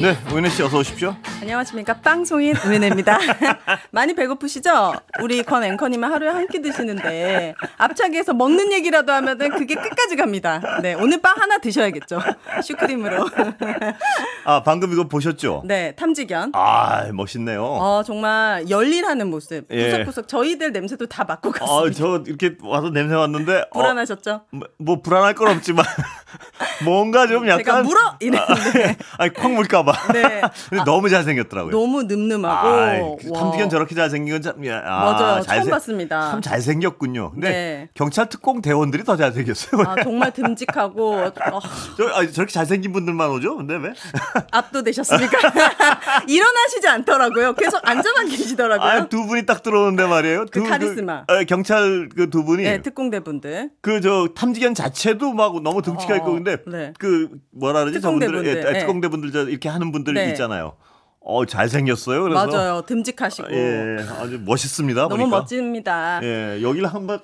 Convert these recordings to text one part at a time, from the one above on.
네, 우은혜 씨 어서 오십시오. 안녕하십니까, 빵송인 우은혜입니다. 많이 배고프시죠? 우리 권 앵커님은 하루에 한 끼 드시는데 앞차기에서 먹는 얘기라도 하면은 그게 끝까지 갑니다. 네, 오늘 빵 하나 드셔야겠죠. 슈크림으로. 아, 방금 이거 보셨죠? 네, 탐지견. 아, 멋있네요. 정말 열일하는 모습. 예. 구석구석 저희들 냄새도 다 맡고 갔습니다. 저 이렇게 와서 냄새 맡는데 불안하셨죠? 뭐 불안할 건 없지만 뭔가 좀 약간 제가 물어 이랬는데 아니 콱 물까봐. 네. 근데 너무 잘생겼더라고요. 너무 늠름하고. 탐지견 저렇게 잘생긴 건 참. 맞아요. 처음 봤습니다. 참 잘생겼군요. 근데 네. 경찰 특공 대원들이 더 잘생겼어요. 정말 듬직하고. 저렇게 잘생긴 분들만 오죠? 근데 왜? 압도되셨습니까? 일어나시지 않더라고요. 계속 앉아만 계시더라고요. 두 분이 딱 들어오는데 말이에요. 그 카리스마. 경찰 그 두 분이. 네, 특공대분들. 탐지견 자체도 막 너무 듬직하 있고 근데 네. 뭐라 그러지? 특공대분들. 저분들 특공대분들 이렇게 하는 분들 네. 있잖아요. 잘생겼어요. 그래서 맞아요. 듬직하시고. 예, 아주 멋있습니다. 너무 보니까. 멋집니다. 예, 여기를 한번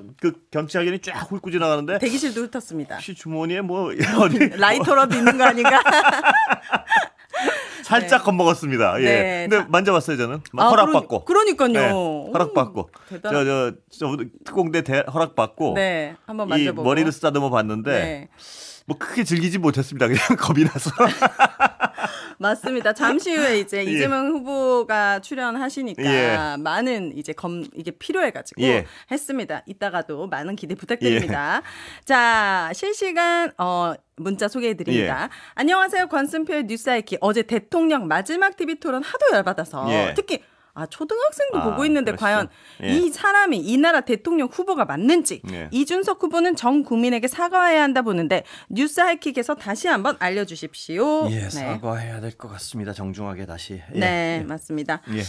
경찰견이 쫙 훑고 지나가는데 대기실도 훑었습니다. 혹시 주머니에 뭐 어디 라이터라도 있는 거 아닌가? 살짝 네. 겁먹었습니다. 예. 네. 근데 만져봤어요 저는. 허락받고. 그러니까요. 네, 허락받고. 저 특공대 허락받고. 네, 한번 이 만져보고. 머리를 쓰다듬어 봤는데 네. 뭐 크게 즐기지 못했습니다. 그냥 겁이 나서. 맞습니다. 잠시 후에 이제 이재명 후보가 출연하시니까 예. 많은 이제 이게 필요해가지고 예. 했습니다. 이따가도 많은 기대 부탁드립니다. 자, 실시간 문자 소개해드립니다. 예. 안녕하세요, 권순표의 뉴스아이키. 어제 대통령 마지막 TV 토론 하도 열받아서 예. 특히 초등학생도 보고 있는데 그렇죠. 과연 예. 이 사람이 이 나라 대통령 후보가 맞는지 예. 이준석 후보는 전 국민에게 사과해야 한다 보는데 뉴스 하이킥에서 다시 한번 알려주십시오. 예, 네. 사과해야 될 것 같습니다. 정중하게 다시. 예. 네, 예. 맞습니다. 예.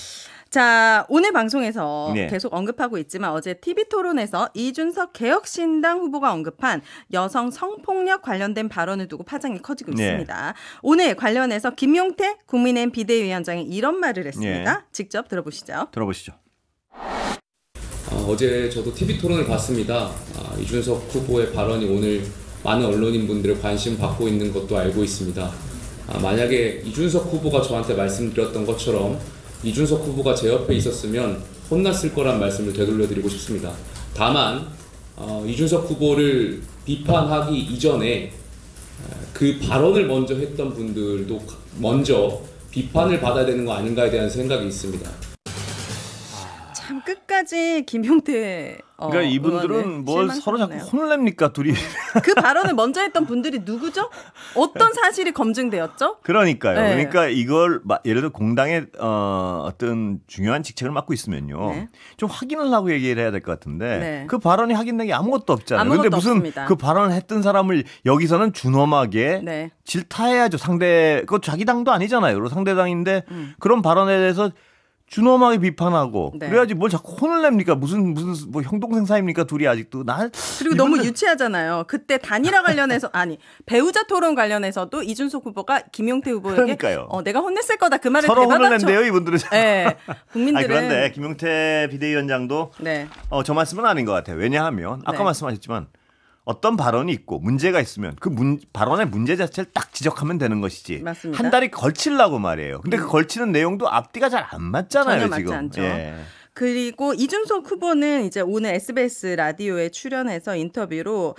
자, 오늘 방송에서 네. 계속 언급하고 있지만 어제 TV토론에서 이준석 개혁신당 후보가 언급한 여성 성폭력 관련된 발언을 두고 파장이 커지고 네. 있습니다. 오늘 관련해서 김용태 국민의힘 비대위원장이 이런 말을 했습니다. 네. 직접 들어보시죠. 들어보시죠. 어제 저도 TV토론을 봤습니다. 이준석 후보의 발언이 오늘 많은 언론인분들의 관심 받고 있는 것도 알고 있습니다. 만약에 이준석 후보가 저한테 말씀드렸던 것처럼 이준석 후보가 제 옆에 있었으면 혼났을 거란 말씀을 되돌려드리고 싶습니다. 다만 이준석 후보를 비판하기 이전에 그 발언을 먼저 했던 분들도 먼저 비판을 받아야 되는 거 아닌가에 대한 생각이 있습니다. 참 끝까지 김용태 그러니까 이분들은 뭘 서로 자꾸 혼을 냅니까 둘이. 그 발언을 먼저 했던 분들이 누구죠? 어떤 사실이 검증되었죠? 그러니까요. 네. 그러니까 이걸 예를 들어 공당의 어떤 중요한 직책을 맡고 있으면요. 네. 좀 확인을 하고 얘기를 해야 될 것 같은데 네. 그 발언이 확인된 게 아무것도 없잖아요. 아무것도 근데 무슨 없습니다. 그 발언을 했던 사람을 여기서는 준엄하게 네. 질타해야죠. 그거 자기 당도 아니잖아요. 그리고 상대당인데 그런 발언에 대해서 준엄하게 비판하고 네. 그래야지 뭘 자꾸 혼을 냅니까? 무슨 뭐 형동생 사이입니까? 둘이 아직도 그리고 너무 유치하잖아요. 그때 단일화 관련해서 배우자 토론 관련해서도 이준석 후보가 김용태 후보에게 그러니까요. 내가 혼냈을 거다 그 말을 서로 혼을 대받았죠. 낸대요 이분들은. 네, 국민들은. 그런데 김용태 비대위원장도 네. 저 말씀은 아닌 것 같아요. 왜냐하면 아까 네. 말씀하셨지만 어떤 발언이 있고 문제가 있으면 그 발언의 문제 자체를 딱 지적하면 되는 것이지. 맞습니다. 한 달이 걸치려고 말이에요. 근데 그 걸치는 내용도 앞뒤가 잘 안 맞잖아요. 전혀 지금. 맞지 않죠. 예. 그리고 이준석 후보는 이제 오늘 SBS 라디오에 출연해서 인터뷰로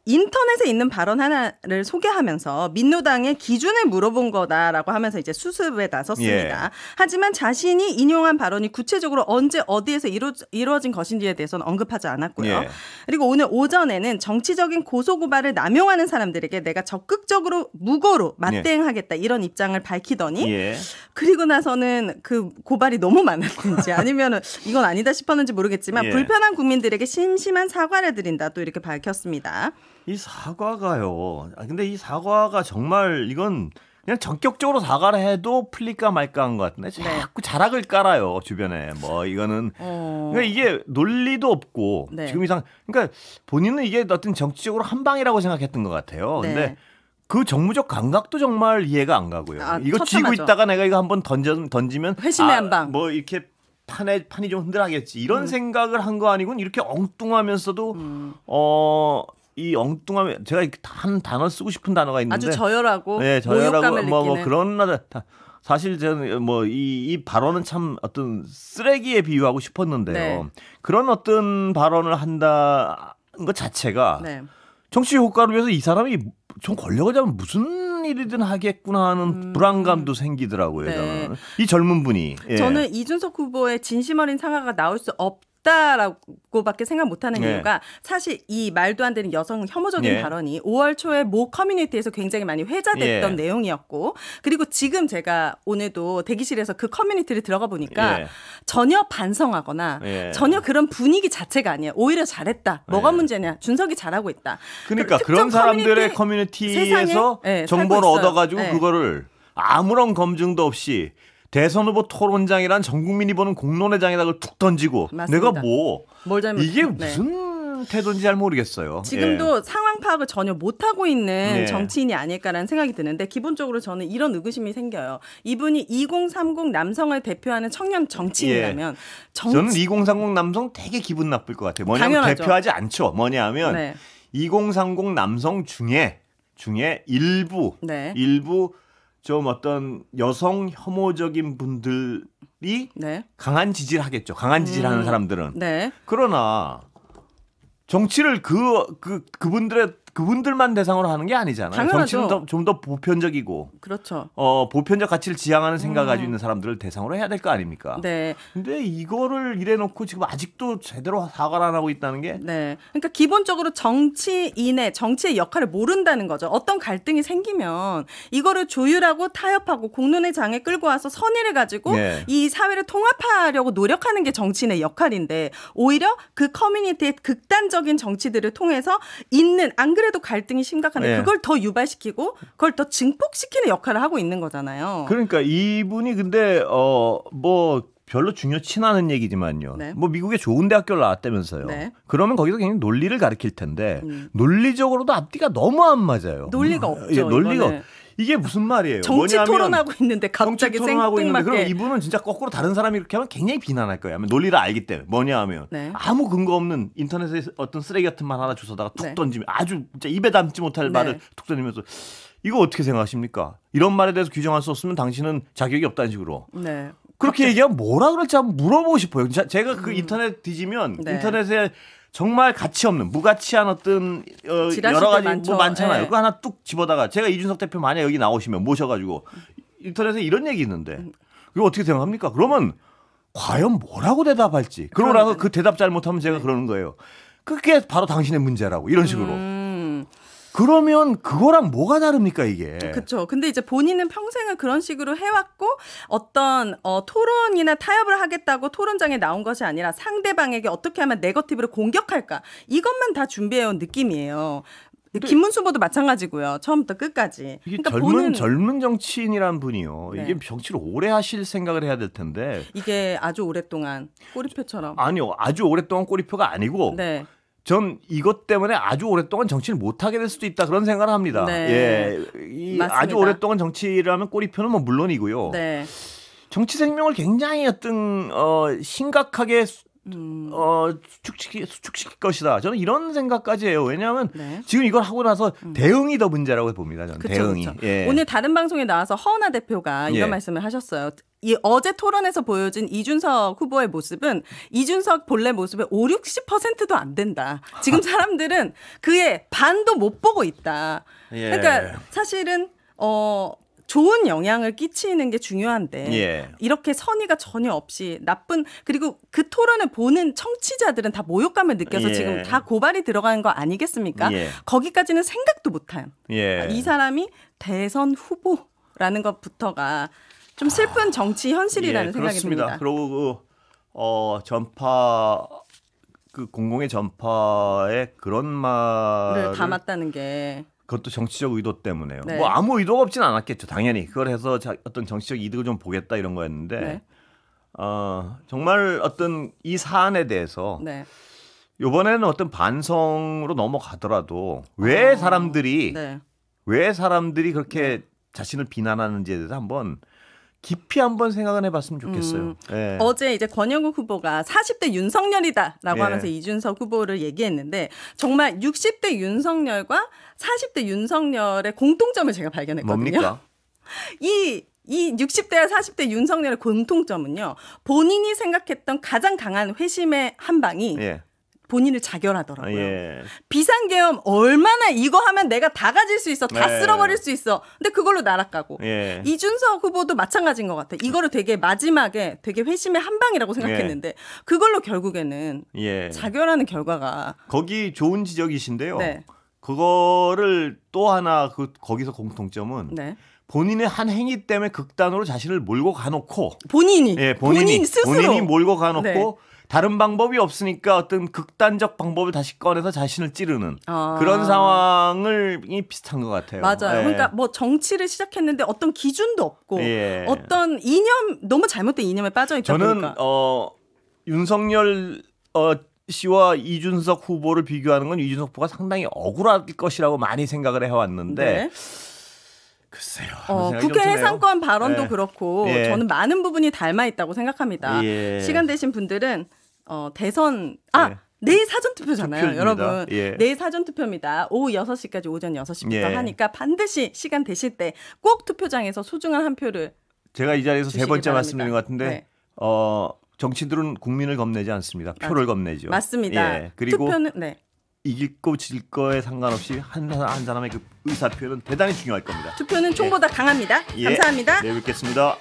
인터넷에 있는 발언 하나를 소개하면서 민노당의 기준을 물어본 거다라고 하면서 이제 수습에 나섰습니다. 예. 하지만 자신이 인용한 발언이 구체적으로 언제 어디에서 이루어진 것인지에 대해서는 언급하지 않았고요. 예. 그리고 오늘 오전에는 정치적인 고소고발을 남용하는 사람들에게 내가 적극적으로 무고로 맞대응하겠다 이런 입장을 밝히더니 예. 그리고 나서는 그 고발이 너무 많았는지 아니면은 이건 아니다 싶었는지 모르겠지만 예. 불편한 국민들에게 심심한 사과를 드린다 또 이렇게 밝혔습니다. 이 사과가요. 근데 이 사과가 정말 이건 그냥 전격적으로 사과를 해도 풀릴까 말까 한 것 같은데 자꾸 자락을 깔아요 주변에. 뭐 이거는 그러니까 이게 논리도 없고 네. 지금 그러니까 본인은 이게 어떤 정치적으로 한 방이라고 생각했던 것 같아요. 네. 근데 그 정무적 감각도 정말 이해가 안 가고요. 이거 쥐고 처참하죠. 있다가 내가 이거 한번 던지면 회심의 한 방. 뭐 이렇게 판이 좀 흔들하겠지 이런 생각을 한 거 아니군 이렇게 엉뚱하면서도 이 엉뚱함에 제가 한 단어 쓰고 싶은 단어가 있는데 아주 저열하고 네, 저열하고 모욕감을 뭐 느끼는. 그런 사실 저는 뭐 이 발언은 참 어떤 쓰레기에 비유하고 싶었는데요. 네. 그런 어떤 발언을 한다는 것 자체가 네. 정치 효과를 위해서 이 사람이 좀 권력을 잡으면 무슨 일이든 하겠구나 하는 불안감도 생기더라고요. 네. 저는. 이 젊은 분이. 예. 저는 이준석 후보의 진심 어린 사과가 나올 수 없다라고밖에 생각 못하는 예. 이유가 사실 이 말도 안 되는 여성 혐오적인 예. 발언이 5월 초에 모 커뮤니티에서 굉장히 많이 회자됐던 예. 내용이었고 그리고 지금 제가 오늘도 대기실에서 그 커뮤니티를 들어가 보니까 예. 전혀 반성하거나 예. 전혀 그런 분위기 자체가 아니에요. 오히려 잘했다. 뭐가 예. 문제냐. 준석이 잘하고 있다. 그러니까 특정 그런 사람들의 커뮤니티 커뮤니티에서 세상에, 정보를 살고 있어요. 얻어가지고 네. 그거를 아무런 검증도 없이 대선 후보 토론장이란 전 국민이 보는 공론회장에다 그걸 툭 던지고 맞습니다. 내가 뭐 뭘 잘못 이게 네. 무슨 태도인지 잘 모르겠어요. 지금도 예. 상황 파악을 전혀 못하고 있는 네. 정치인이 아닐까라는 생각이 드는데 기본적으로 저는 이런 의구심이 생겨요. 이분이 2030 남성을 대표하는 청년 정치인이라면 저는 2030 남성 되게 기분 나쁠 것 같아요. 뭐냐면 당연하죠. 대표하지 않죠. 뭐냐면 네. 2030 남성 중에 일부 네. 좀 어떤 여성 혐오적인 분들이 네. 강한 지지를 하겠죠. 강한 지지를 하는 사람들은. 네. 그러나 정치를 그분들만 대상으로 하는 게 아니잖아요. 당연하죠. 정치는 좀 더 보편적이고 그렇죠. 보편적 가치를 지향하는 생각을 가지고 있는 사람들을 대상으로 해야 될 거 아닙니까? 네. 근데 이거를 이래놓고 지금 아직도 제대로 사과를 안 하고 있다는 게 네. 그러니까 기본적으로 정치의 역할을 모른다는 거죠. 어떤 갈등이 생기면 이거를 조율하고 타협하고 공론의 장에 끌고 와서 선의를 가지고 네. 이 사회를 통합하려고 노력하는 게 정치인의 역할인데 오히려 그 커뮤니티의 극단적인 정치들을 통해서 있는 안 그래도 갈등이 심각한데 네. 그걸 더 유발시키고 그걸 더 증폭시키는 역할을 하고 있는 거잖아요. 그러니까 이분이 근데 뭐 별로 중요치 않은 얘기지만요. 네. 뭐 미국에 좋은 대학교를 나왔다면서요. 네. 그러면 거기서 굉장히 논리를 가르칠 텐데 논리적으로도 앞뒤가 너무 안 맞아요. 논리가 없죠. 예, 논리가 이거는. 이게 무슨 말이에요? 정치 뭐냐면 토론하고 있는데 갑자기 정치 토론하고 있는데 그럼 생뚱맞게 이분은 진짜 거꾸로 다른 사람이 이렇게 하면 굉장히 비난할 거예요. 논리를 알기 때문에 뭐냐 하면 네. 아무 근거 없는 인터넷에 어떤 쓰레기 같은 말 하나 주워다가 툭 네. 던지면 아주 진짜 입에 담지 못할 네. 말을 툭 던지면서 이거 어떻게 생각하십니까? 이런 말에 대해서 규정할 수 없으면 당신은 자격이 없다는 식으로. 네. 그렇게 얘기하면 뭐라 그럴지 한번 물어보고 싶어요. 제가 그 인터넷 뒤지면 네. 인터넷에 정말 가치 없는 무가치한 어떤 지라시들 여러 가지 많죠. 뭐 많잖아요. 네. 그거 하나 뚝 집어다가 제가 이준석 대표 만약 여기 나오시면 모셔가지고 인터넷에 이런 얘기 있는데 이거 어떻게 생각합니까? 그러면 과연 뭐라고 대답할지. 그러고 나서 그 대답 잘못하면 제가 그러는 거예요. 그게 바로 당신의 문제라고 이런 식으로. 그러면 그거랑 뭐가 다릅니까 이게? 그렇죠. 근데 이제 본인은 평생을 그런 식으로 해왔고 어떤 토론이나 타협을 하겠다고 토론장에 나온 것이 아니라 상대방에게 어떻게 하면 네거티브를 공격할까 이것만 다 준비해온 느낌이에요. 김문수 후보도 마찬가지고요. 처음부터 끝까지. 이게 그러니까 젊은 정치인이란 분이요. 네. 이게 정치를 오래 하실 생각을 해야 될 텐데. 이게 아주 오랫동안 꼬리표처럼. 아니요. 아주 오랫동안 꼬리표가 아니고 네. 전 이것 때문에 아주 오랫동안 정치를 못하게 될 수도 있다 그런 생각을 합니다. 네. 예, 맞습니다. 아주 오랫동안 정치를 하면 꼬리표는 뭐 물론이고요. 네. 정치 생명을 굉장히 어떤 심각하게 수축시킬 것이다. 저는 이런 생각까지 해요. 왜냐하면 네. 지금 이걸 하고 나서 대응이 더 문제라고 봅니다. 저는 그쵸, 대응이. 그쵸. 예. 오늘 다른 방송에 나와서 허은하 대표가 이런 예. 말씀을 하셨어요. 이 어제 토론에서 보여진 이준석 후보의 모습은 이준석 본래 모습의 50~60%도 안 된다. 지금 사람들은 그의 반도 못 보고 있다. 예. 그러니까 사실은 좋은 영향을 끼치는 게 중요한데 예. 이렇게 선의가 전혀 없이 나쁜 그리고 그 토론을 보는 청취자들은 다 모욕감을 느껴서 예. 지금 다 고발이 들어가는 거 아니겠습니까? 예. 거기까지는 생각도 못해요. 예. 이 사람이 대선 후보라는 것부터가 좀 슬픈 정치 현실이라는 예, 생각이 그렇습니다. 듭니다. 그리고 전파 공공의 전파에 그런 말을 를 담았다는 게 그것도 정치적 의도 때문에요. 네. 뭐 아무 의도가 없진 않았겠죠. 당연히 그걸 해서 어떤 정치적 이득을 좀 보겠다 이런 거였는데 네. 정말 어떤 이 사안에 대해서 네. 이번에는 어떤 반성으로 넘어가더라도 왜 사람들이 네. 그렇게 자신을 비난하는지에 대해서 한번 깊이 한번 생각은 해봤으면 좋겠어요. 예. 어제 이제 권영국 후보가 40대 윤석열이다라고 예. 하면서 이준석 후보를 얘기했는데 정말 60대 윤석열과 40대 윤석열의 공통점을 제가 발견했거든요. 뭡니까? 이 60대와 40대 윤석열의 공통점은요. 본인이 생각했던 가장 강한 회심의 한 방이 예. 본인을 자결하더라고요. 예. 비상계엄 얼마나 이거 하면 내가 다 가질 수 있어. 다 네. 쓸어버릴 수 있어. 근데 그걸로 날아가고. 예. 이준석 후보도 마찬가지인 것 같아. 이거를 되게 마지막에 되게 회심의 한 방이라고 생각했는데 그걸로 결국에는 예. 자결하는 결과가. 거기 좋은 지적이신데요. 네. 그거를 또 하나 거기서 공통점은 네. 본인의 한 행위 때문에 극단으로 자신을 몰고 가놓고 본인이. 예, 본인 스스로. 본인이 몰고 가놓고 네. 다른 방법이 없으니까 어떤 극단적 방법을 다시 꺼내서 자신을 찌르는 아. 그런 상황이 비슷한 것 같아요. 맞아요. 예. 그러니까 뭐 정치를 시작했는데 어떤 기준도 없고 예. 어떤 이념 너무 잘못된 이념에 빠져 있다 저는 보니까. 윤석열 씨와 이준석 후보를 비교하는 건 이준석 후보가 상당히 억울할 것이라고 많이 생각을 해왔는데 네. 글쎄요. 생각이 좀 국회 드네요. 해상권 발언도 예. 그렇고 예. 저는 많은 부분이 닮아 있다고 생각합니다. 예. 시간 되신 분들은 대선 예. 내일 사전 투표잖아요, 투표입니다. 여러분. 예. 내일 사전 투표입니다. 오후 6시까지 오전 6시부터 예. 하니까 반드시 시간 되실 때 꼭 투표장에서 소중한 한 표를 제가 이 자리에서 세 주시기 번째 바랍니다. 말씀드린 것 같은데 네. 정치들은 국민을 겁내지 않습니다. 표를 겁내죠. 맞습니다. 예. 그리고 투표는 네. 이길 거 질 거에 상관없이 한 사람의 그 의사표현은 대단히 중요할 겁니다. 투표는 총보다 강합니다. 예. 감사합니다. 네, 뵙겠습니다.